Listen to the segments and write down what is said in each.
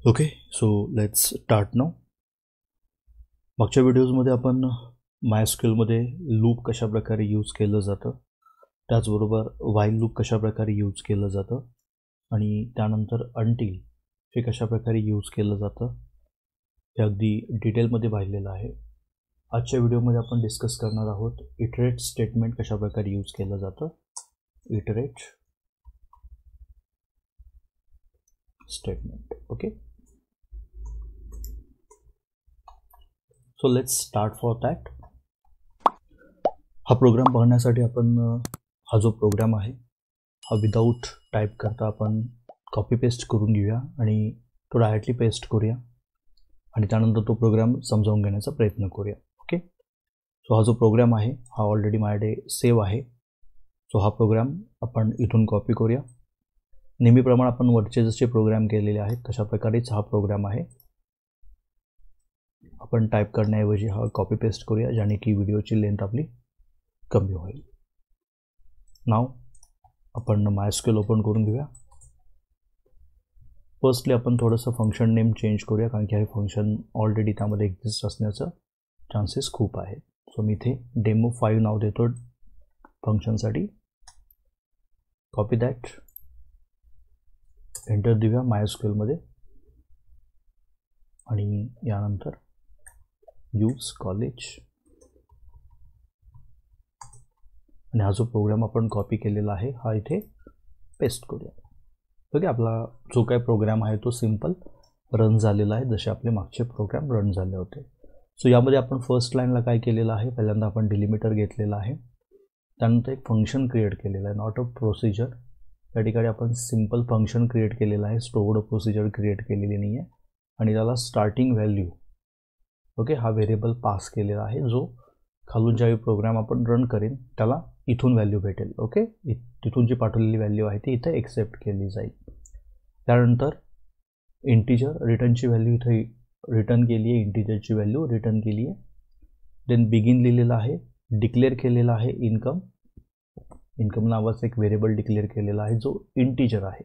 Okay, so let's start now. मागच्या व्हिडिओजमध्ये आपण MySQLमध्ये loop कशा प्रकारे यूज केलं जातं, त्याचबरोबर व्हाईल लूप कशा प्रकारे यूज केलं जातं आणि त्यानंतर अनटिल हे कशा प्रकारे यूज केलं जातं हे अगदी डिटेलमध्ये पाहिलेलं आहे. आजच्या व्हिडिओमध्ये आपण डिस्कस करणार आहोत इटरेट स्टेटमेंट कशा प्रकारे यूज केलं जातं. Iterate statement. Okay, so let's start for that. हा प्रोग्राम पाहण्यासाठी आपण हा जो प्रोग्राम आहे हा विदाऊट टाईप करता आपण कॉपी पेस्ट करून घेऊया आणि तो डायरेक्टली पेस्ट करूया आणि त्यानंतर तो प्रोग्राम समजावून घेण्याचा प्रयत्न करूया. ओके, सो हा जो प्रोग्राम आहे हा ऑलरेडी माझ्याकडे सेव्ह आहे. सो हा प्रोग्राम आपण इथून कॉपी करूया. नेहमीप्रमाणे आपण वरचे जसे प्रोग्राम केलेले आहेत तशा प्रकारेच हा प्रोग्राम आहे. आपण टाईप करण्याऐवजी हा कॉपी पेस्ट करूया, ज्याने की व्हिडिओची लेंथ आपली कमी होईल. नाव आपण MySQL ओपन करून घेऊया. फर्स्टली आपण थोडंसं फंक्शन नेम चेंज करूया, कारण की हे फंक्शन ऑलरेडी त्यामध्ये एक्झिस्ट असण्याचं चान्सेस खूप आहेत. सो मी इथे demo5 नाव देतो फंक्शनसाठी. कॉपी दॅट, एंटर देऊया MySQLमध्ये आणि यानंतर यूज कॉलेज आणि हा जो प्रोग्राम आपण कॉपी केलेला आहे हा इथे पेस्ट करूया. ओके, आपला जो काही प्रोग्राम आहे तो सिंपल रन झालेला आहे, जसे आपले मागचे प्रोग्राम रन झाले होते. सो यामध्ये आपण फर्स्ट लाईनला काय केलेलं आहे, पहिल्यांदा आपण डिलिमिटर घेतलेला आहे, त्यानंतर एक फंक्शन क्रिएट केलेलं आहे, नॉट अ प्रोसिजर. या ठिकाणी आपण सिंपल फंक्शन क्रिएट केलेलं आहे, स्टोर्ड प्रोसिजर क्रिएट केलेली नाही आहे आणि त्याला स्टार्टिंग व्हॅल्यू ओके हा व्हेरिएबल पास केलेला आहे, जो खालून ज्यावेळी प्रोग्राम आपण रन करेन त्याला इथून व्हॅल्यू भेटेल. ओके, तिथून जी पाठवलेली व्हॅल्यू आहे ती इथे एक्सेप्ट केली जाईल. त्यानंतर इंटिजर रिटर्नची व्हॅल्यू इथे रिटर्न केली आहे, इंटिजरची व्हॅल्यू रिटर्न केली आहे. देन बिगिन लिहिलेलं आहे, डिक्लेअर केलेला आहे इन्कम. इन्कम नावाचा एक व्हेरिएबल डिक्लेअर केलेला आहे जो इंटिजर आहे.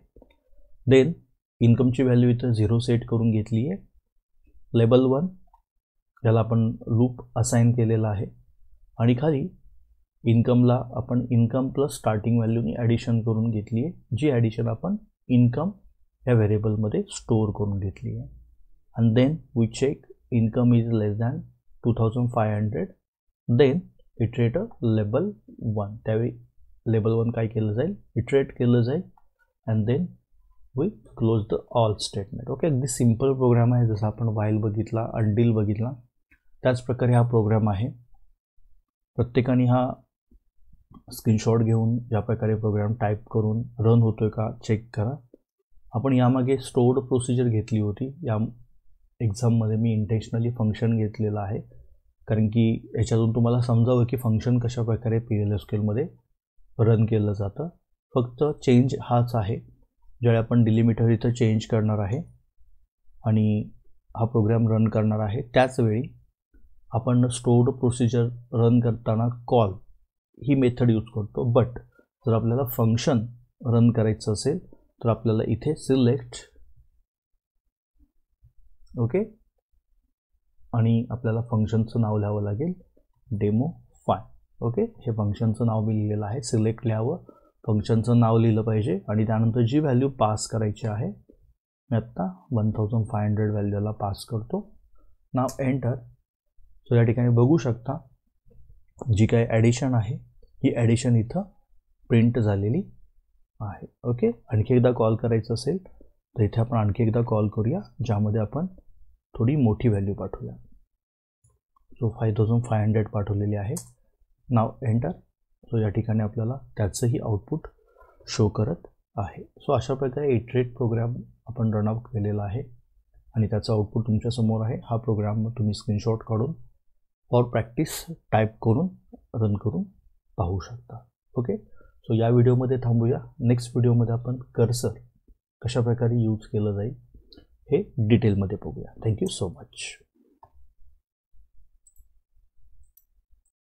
देन इन्कमची व्हॅल्यू इथं 0 सेट करून घेतली आहे. लेबल 1 याला आपण लूप असाइन केलेला आहे आणि खाली इन्कमला आपण इन्कम प्लस स्टार्टिंग व्हॅल्यूनी ॲडिशन करून घेतली आहे, जी ॲडिशन आपण इन्कम या व्हेरिएबलमध्ये स्टोअर करून घेतली आहे. And then we check income is less than 2500. Then iterate label 1. त्यावेळी लेबल 1 काय केलं जाईल, इटरेट केलं जाईल and then we close the all statement. Okay, अगदी सिम्पल प्रोग्राम आहे, जसं आपण व्हाईल बघितला, अनटिल बघितला, त्याच प्रकारे हा प्रोग्राम आहे. प्रत्येकाने हा स्क्रीनशॉट घेऊन या प्रकारे प्रोग्राम टाईप करून रन होतोय का चेक करा. आपण यामागे स्टोर्ड प्रोसिजर घेतली होती. या एक्झाममध्ये मी इंटेन्शनली फंक्शन घेतलेलं आहे, कारण की याच्यातून तुम्हाला समजावं की फंक्शन कशा प्रकारे PLSQLमध्ये रन केलं जातं. फक्त चेंज हाच आहे, ज्यावेळी आपण डिलिमिटर इथं चेंज करणार आहे आणि हा प्रोग्राम रन करणार आहे, त्याचवेळी आपण स्टोर्ड प्रोसिजर रन करताना कॉल ही मेथड यूज करतो. बट जर आपल्याला फंक्शन रन करायचं असेल तर आपल्याला इथे सिलेक्ट ओके आणि आपल्याला फंक्शनचं नाव लिहावं लागेल demo5. ओके, हे फंक्शनचं नाव मी लिहिलेलं आहे. सिलेक्ट लिहावं, फंक्शनचं नाव लिहिलं पाहिजे आणि त्यानंतर जी व्हॅल्यू पास करायची आहे, मी आत्ता 1500 व्हॅल्यूला पास करतो. नाव एंटर. सो या ठिकाणी बघू शकता जी काही ॲडिशन आहे ही ॲडिशन इथं प्रिंट झालेली आहे. ओके, आणखी एकदा कॉल करायचं असेल तर इथे आपण आणखी एकदा कॉल करूया, ज्यामध्ये आपण थोडी मोठी व्हॅल्यू पाठवूया. सो 5500 पाठवलेली आहे. नाव एंटर. सो या ठिकाणी आपल्याला त्याचंही आउटपुट शो करत आहे. सो अशा प्रकारे इटरेट प्रोग्राम आपण रनआउट केलेला आहे आणि त्याचं आउटपुट तुमच्यासमोर आहे. हा प्रोग्राम तुम्ही स्क्रीनशॉट काढून फॉर प्रॅक्टिस टाईप करून रन करून पाहू शकता. ओके, सो या व्हिडिओमध्ये थांबूया. नेक्स्ट व्हिडिओमध्ये आपण कर्सर कशा प्रकारे यूज केलं जाईल हे डिटेलमध्ये बघूया. Thank you so much.